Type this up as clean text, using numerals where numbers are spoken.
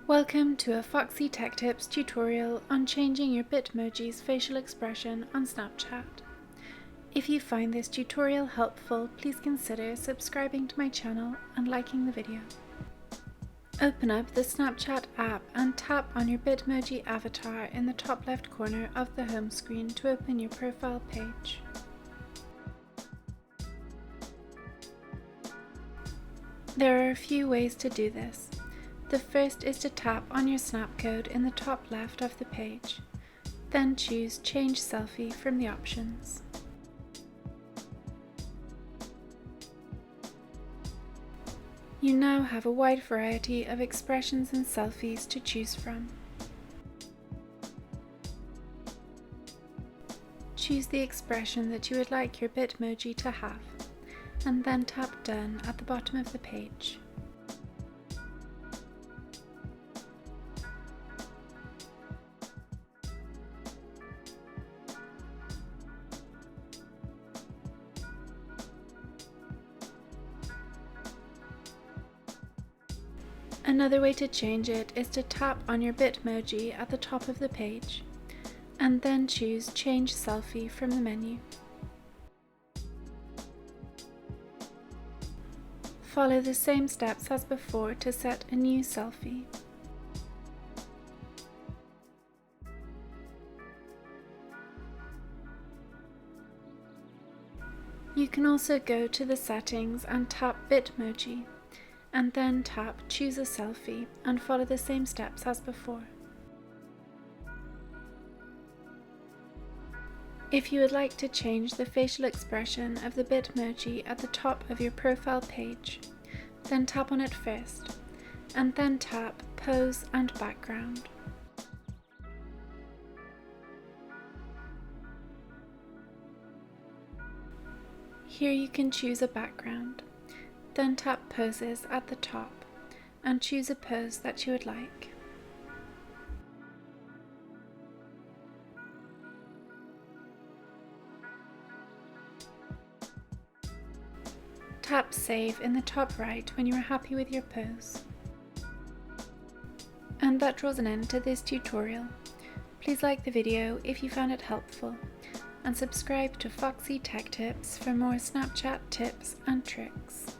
Welcome to a Foxy Tech Tips tutorial on changing your Bitmoji's facial expression on Snapchat. If you find this tutorial helpful, please consider subscribing to my channel and liking the video. Open up the Snapchat app and tap on your Bitmoji avatar in the top left corner of the home screen to open your profile page. There are a few ways to do this. The first is to tap on your snap code in the top left of the page, then choose Change Selfie from the options. You now have a wide variety of expressions and selfies to choose from. Choose the expression that you would like your Bitmoji to have, and then tap Done at the bottom of the page. Another way to change it is to tap on your Bitmoji at the top of the page, and then choose Change Selfie from the menu. Follow the same steps as before to set a new selfie. You can also go to the settings and tap Bitmoji, and then tap Choose a Selfie and follow the same steps as before. If you would like to change the facial expression of the Bitmoji at the top of your profile page, then tap on it first, and then tap Pose and Background. Here you can choose a background. Then tap Poses at the top and choose a pose that you would like. Tap Save in the top right when you are happy with your pose. And that draws an end to this tutorial. Please like the video if you found it helpful, and subscribe to Foxy Tech Tips for more Snapchat tips and tricks.